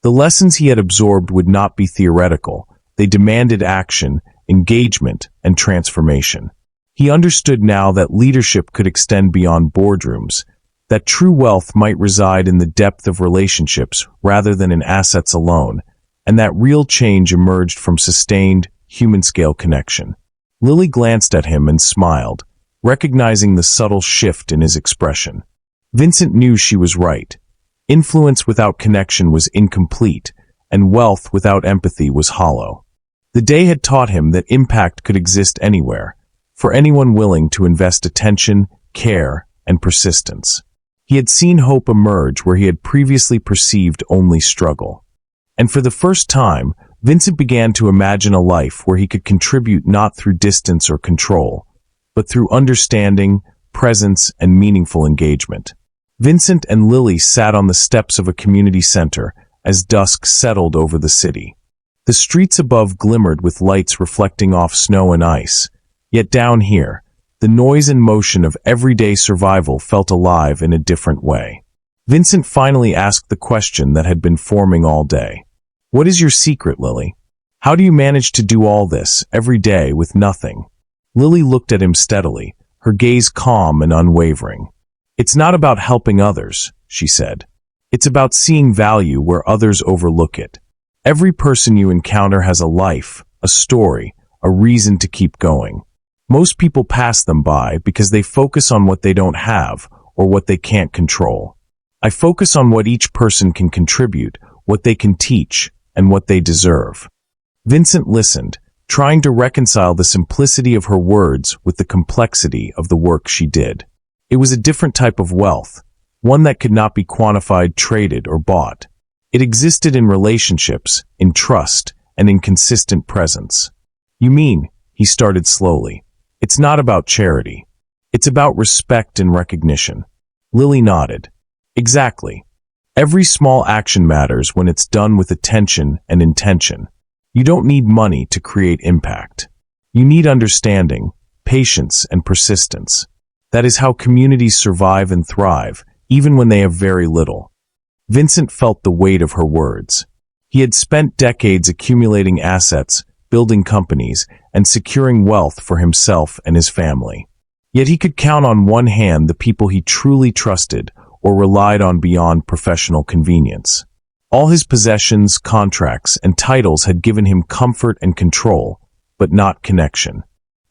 The lessons he had absorbed would not be theoretical. They demanded action, engagement, and transformation. He understood now that leadership could extend beyond boardrooms, that true wealth might reside in the depth of relationships rather than in assets alone, and that real change emerged from sustained, human-scale connection. Lily glanced at him and smiled, recognizing the subtle shift in his expression. Vincent knew she was right. Influence without connection was incomplete, and wealth without empathy was hollow. The day had taught him that impact could exist anywhere, for anyone willing to invest attention, care, and persistence. He had seen hope emerge where he had previously perceived only struggle. And for the first time, Vincent began to imagine a life where he could contribute not through distance or control, but through understanding, presence, and meaningful engagement. Vincent and Lily sat on the steps of a community center as dusk settled over the city. The streets above glimmered with lights reflecting off snow and ice, yet down here, the noise and motion of everyday survival felt alive in a different way. Vincent finally asked the question that had been forming all day. "What is your secret, Lily? How do you manage to do all this every day with nothing?" Lily looked at him steadily, her gaze calm and unwavering. "It's not about helping others," she said. "It's about seeing value where others overlook it. Every person you encounter has a life, a story, a reason to keep going. Most people pass them by because they focus on what they don't have or what they can't control. I focus on what each person can contribute, what they can teach, and what they deserve." Vincent listened, trying to reconcile the simplicity of her words with the complexity of the work she did. It was a different type of wealth, one that could not be quantified, traded, or bought. It existed in relationships, in trust, and in consistent presence. "You mean," he started slowly, "it's not about charity. It's about respect and recognition." Lily nodded. "Exactly. Every small action matters when it's done with attention and intention. You don't need money to create impact. You need understanding, patience, and persistence. That is how communities survive and thrive, even when they have very little." Vincent felt the weight of her words. He had spent decades accumulating assets, building companies, and securing wealth for himself and his family. Yet he could count on one hand the people he truly trusted or relied on beyond professional convenience. All his possessions, contracts, and titles had given him comfort and control, but not connection.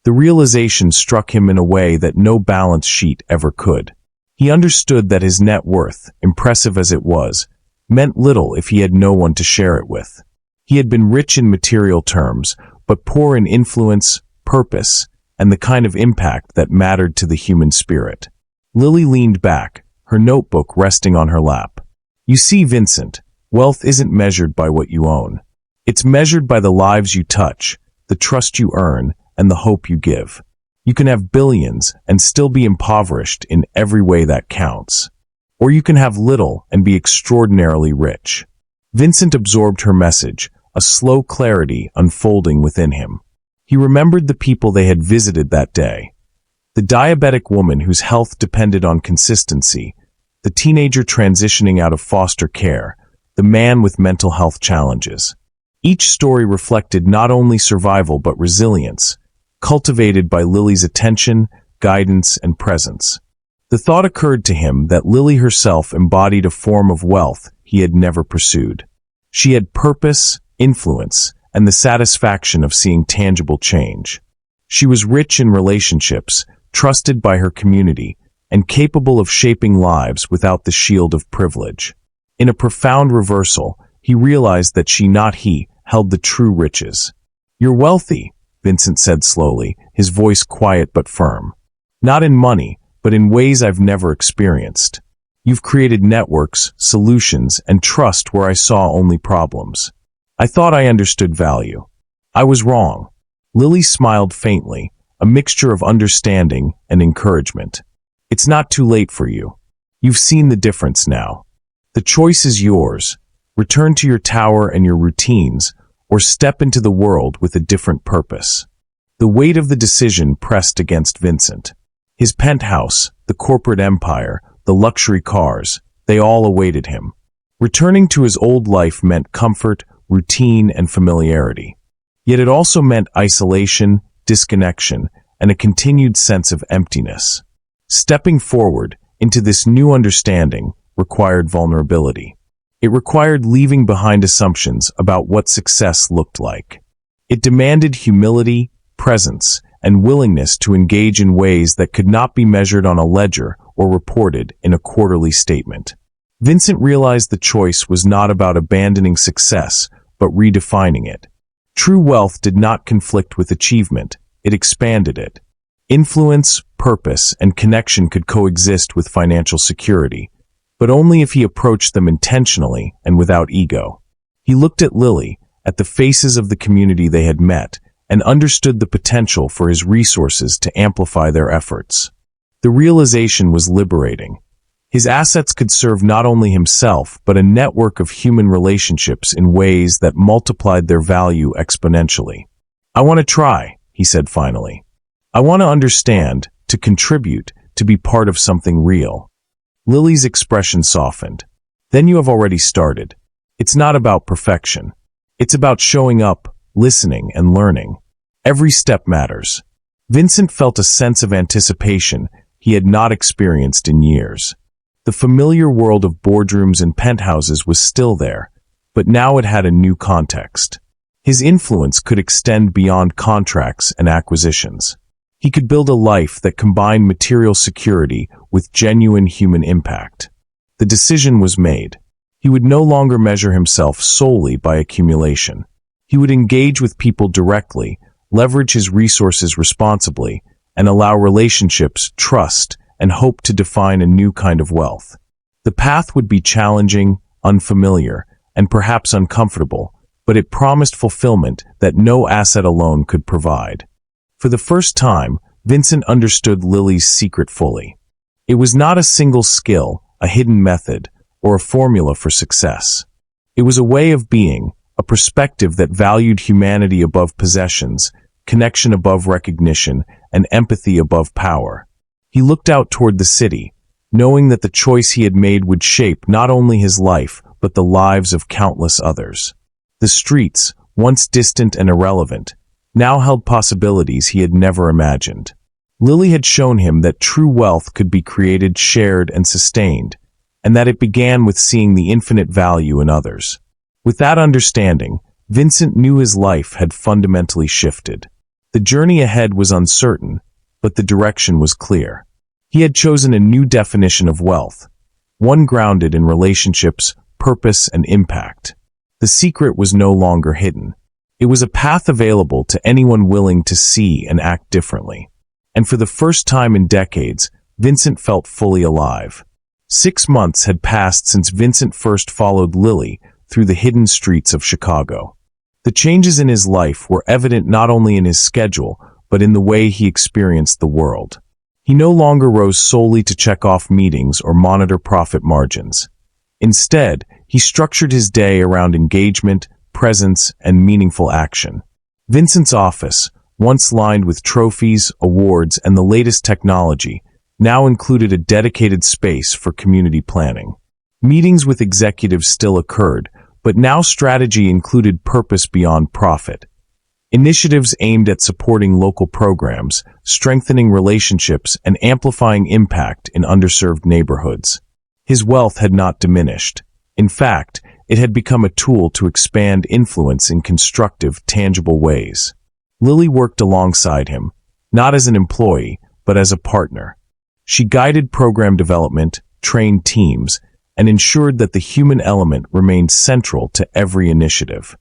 The realization struck him in a way that no balance sheet ever could. He understood that his net worth, impressive as it was, meant little if he had no one to share it with. He had been rich in material terms, but poor in influence, purpose, and the kind of impact that mattered to the human spirit. Lily leaned back, her notebook resting on her lap. You see, Vincent, wealth isn't measured by what you own. It's measured by the lives you touch, the trust you earn, and the hope you give. You can have billions and still be impoverished in every way that counts. Or you can have little and be extraordinarily rich. Vincent absorbed her message, a slow clarity unfolding within him. He remembered the people they had visited that day. The diabetic woman whose health depended on consistency, the teenager transitioning out of foster care, the man with mental health challenges. Each story reflected not only survival but resilience, cultivated by Lily's attention, guidance, and presence. The thought occurred to him that Lily herself embodied a form of wealth he had never pursued. She had purpose, influence, and the satisfaction of seeing tangible change. She was rich in relationships, trusted by her community, and capable of shaping lives without the shield of privilege. In a profound reversal, he realized that she, not he, held the true riches. "You're wealthy," Vincent said slowly, his voice quiet but firm. "Not in money, but in ways I've never experienced. You've created networks, solutions, and trust where I saw only problems. I thought I understood value. I was wrong." Lily smiled faintly, a mixture of understanding and encouragement. "It's not too late for you. You've seen the difference now. The choice is yours. Return to your tower and your routines, or step into the world with a different purpose." The weight of the decision pressed against Vincent. His penthouse, the corporate empire, the luxury cars, they all awaited him. Returning to his old life meant comfort, routine, and familiarity. Yet it also meant isolation, disconnection, and a continued sense of emptiness. Stepping forward into this new understanding required vulnerability. It required leaving behind assumptions about what success looked like. It demanded humility, presence, and willingness to engage in ways that could not be measured on a ledger or reported in a quarterly statement. Vincent realized the choice was not about abandoning success, but redefining it. True wealth did not conflict with achievement, it expanded it. Influence, purpose, and connection could coexist with financial security, but only if he approached them intentionally and without ego. He looked at Lily, at the faces of the community they had met, and understood the potential for his resources to amplify their efforts. The realization was liberating. His assets could serve not only himself, but a network of human relationships in ways that multiplied their value exponentially. "I want to try," he said finally. "I want to understand, to contribute, to be part of something real." Lily's expression softened. "Then you have already started. It's not about perfection. It's about showing up, listening, and learning. Every step matters." Vincent felt a sense of anticipation he had not experienced in years. The familiar world of boardrooms and penthouses was still there, but now it had a new context. His influence could extend beyond contracts and acquisitions. He could build a life that combined material security with genuine human impact. The decision was made. He would no longer measure himself solely by accumulation. He would engage with people directly, leverage his resources responsibly, and allow relationships, trust, and hope to define a new kind of wealth. The path would be challenging, unfamiliar, and perhaps uncomfortable, but it promised fulfillment that no asset alone could provide. For the first time, Vincent understood Lily's secret fully. It was not a single skill, a hidden method, or a formula for success. It was a way of being, a perspective that valued humanity above possessions, connection above recognition, and empathy above power. He looked out toward the city, knowing that the choice he had made would shape not only his life, but the lives of countless others. The streets, once distant and irrelevant, now held possibilities he had never imagined. Lily had shown him that true wealth could be created, shared, and sustained, and that it began with seeing the infinite value in others. With that understanding, Vincent knew his life had fundamentally shifted. The journey ahead was uncertain, but the direction was clear. He had chosen a new definition of wealth, one grounded in relationships, purpose, and impact. The secret was no longer hidden. It was a path available to anyone willing to see and act differently. And for the first time in decades, Vincent felt fully alive. 6 months had passed since Vincent first followed Lily through the hidden streets of Chicago. The changes in his life were evident not only in his schedule, but in the way he experienced the world. He no longer rose solely to check off meetings or monitor profit margins. Instead, he structured his day around engagement, presence, and meaningful action. Vincent's office, once lined with trophies, awards, and the latest technology, now included a dedicated space for community planning. Meetings with executives still occurred, but now strategy included purpose beyond profit. Initiatives aimed at supporting local programs, strengthening relationships, and amplifying impact in underserved neighborhoods. His wealth had not diminished. In fact, it had become a tool to expand influence in constructive, tangible ways. Lily worked alongside him, not as an employee, but as a partner. She guided program development, trained teams, and ensured that the human element remained central to every initiative.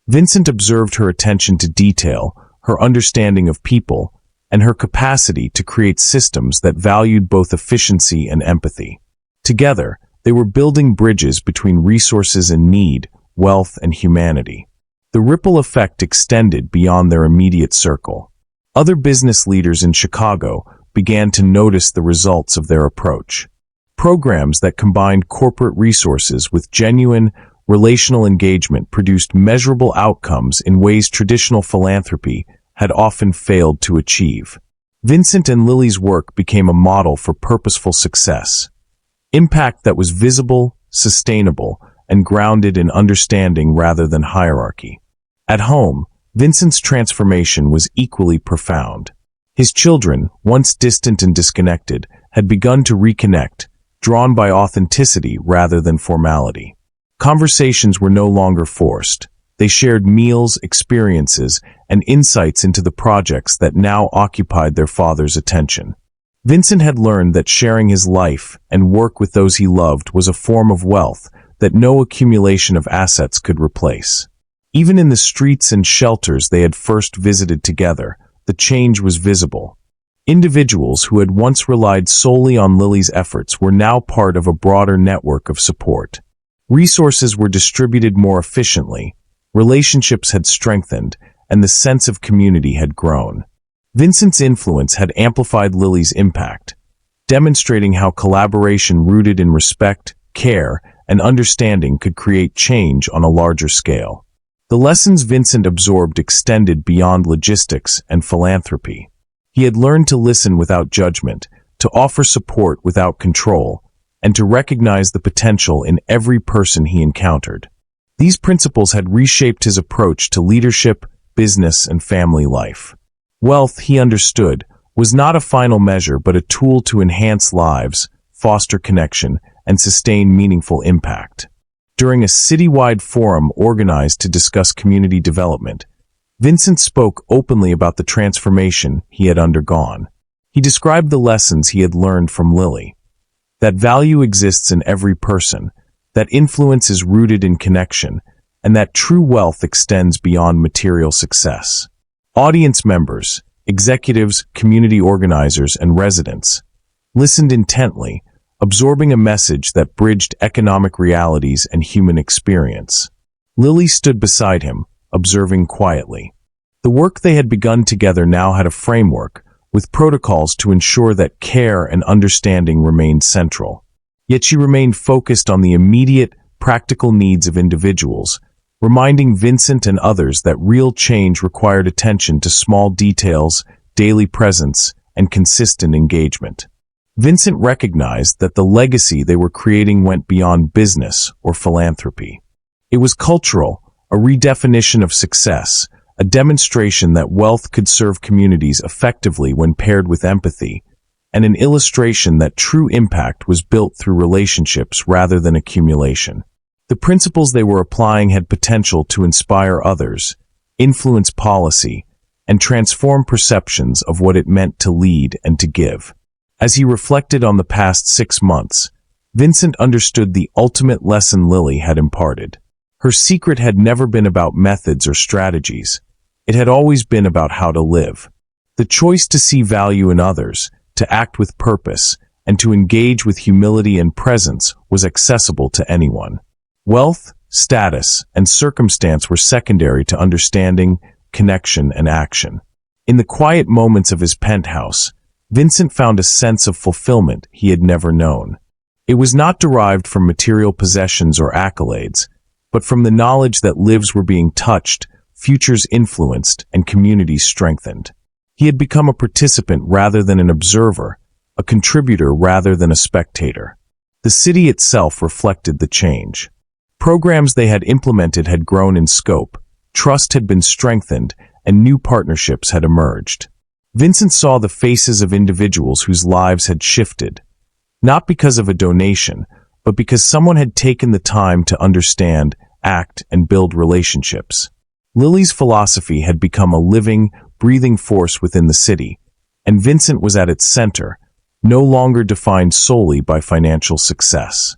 Vincent observed her attention to detail, her understanding of people, and her capacity to create systems that valued both efficiency and empathy. Together, they were building bridges between resources and need, wealth and humanity. The ripple effect extended beyond their immediate circle. Other business leaders in Chicago began to notice the results of their approach. Programs that combined corporate resources with genuine, relational engagement produced measurable outcomes in ways traditional philanthropy had often failed to achieve. Vincent and Lily's work became a model for purposeful success. Impact that was visible, sustainable, and grounded in understanding rather than hierarchy. At home, Vincent's transformation was equally profound. His children, once distant and disconnected, had begun to reconnect, drawn by authenticity rather than formality. Conversations were no longer forced. They shared meals, experiences, and insights into the projects that now occupied their father's attention. Vincent had learned that sharing his life and work with those he loved was a form of wealth that no accumulation of assets could replace. Even in the streets and shelters they had first visited together, the change was visible. Individuals who had once relied solely on Lily's efforts were now part of a broader network of support. Resources were distributed more efficiently, relationships had strengthened, and the sense of community had grown. Vincent's influence had amplified Lily's impact, demonstrating how collaboration rooted in respect, care, and understanding could create change on a larger scale. The lessons Vincent absorbed extended beyond logistics and philanthropy. He had learned to listen without judgment, to offer support without control, and to recognize the potential in every person he encountered. These principles had reshaped his approach to leadership, business, and family life. Wealth, he understood, was not a final measure but a tool to enhance lives, foster connection, and sustain meaningful impact. During a citywide forum organized to discuss community development, Vincent spoke openly about the transformation he had undergone. He described the lessons he had learned from Lily. That value exists in every person, that influence is rooted in connection, and that true wealth extends beyond material success. Audience members, executives, community organizers, and residents listened intently, absorbing a message that bridged economic realities and human experience. Lily stood beside him, observing quietly. The work they had begun together now had a framework, with protocols to ensure that care and understanding remained central. Yet she remained focused on the immediate, practical needs of individuals, reminding Vincent and others that real change required attention to small details, daily presence, and consistent engagement. Vincent recognized that the legacy they were creating went beyond business or philanthropy. It was cultural, a redefinition of success, a a demonstration that wealth could serve communities effectively when paired with empathy, and an illustration that true impact was built through relationships rather than accumulation. The principles they were applying had potential to inspire others, influence policy, and transform perceptions of what it meant to lead and to give. As he reflected on the past 6 months, Vincent understood the ultimate lesson Lily had imparted. Her secret had never been about methods or strategies. It had always been about how to live. The choice to see value in others, to act with purpose, and to engage with humility and presence was accessible to anyone. Wealth, status, and circumstance were secondary to understanding, connection, and action. In the quiet moments of his penthouse, Vincent found a sense of fulfillment he had never known. It was not derived from material possessions or accolades, but from the knowledge that lives were being touched, futures influenced, and communities strengthened. He had become a participant rather than an observer, a contributor rather than a spectator. The city itself reflected the change. Programs they had implemented had grown in scope, trust had been strengthened, and new partnerships had emerged. Vincent saw the faces of individuals whose lives had shifted, not because of a donation, but because someone had taken the time to understand, act, and build relationships. Lily's philosophy had become a living, breathing force within the city, and Vincent was at its center, no longer defined solely by financial success.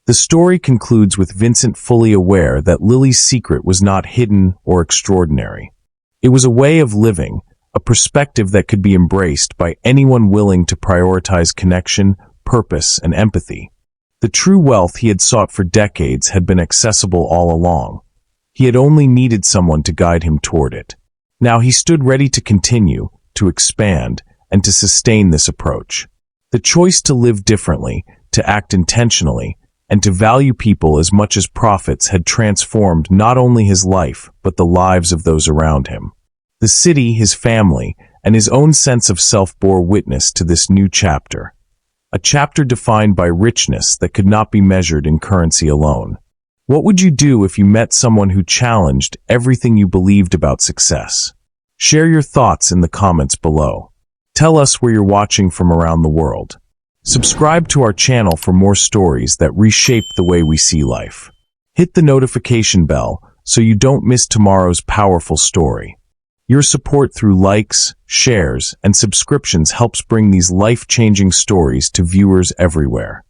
The story concludes with Vincent fully aware that Lily's secret was not hidden or extraordinary. It was a way of living, a perspective that could be embraced by anyone willing to prioritize connection, purpose, and empathy. The true wealth he had sought for decades had been accessible all along. He had only needed someone to guide him toward it. Now he stood ready to continue, to expand, and to sustain this approach. The choice to live differently, to act intentionally, and to value people as much as profits had transformed not only his life, but the lives of those around him. The city, his family, and his own sense of self bore witness to this new chapter. A chapter defined by richness that could not be measured in currency alone. What would you do if you met someone who challenged everything you believed about success? Share your thoughts in the comments below. Tell us where you're watching from around the world. Subscribe to our channel for more stories that reshape the way we see life. Hit the notification bell so you don't miss tomorrow's powerful story. Your support through likes, shares, and subscriptions helps bring these life-changing stories to viewers everywhere.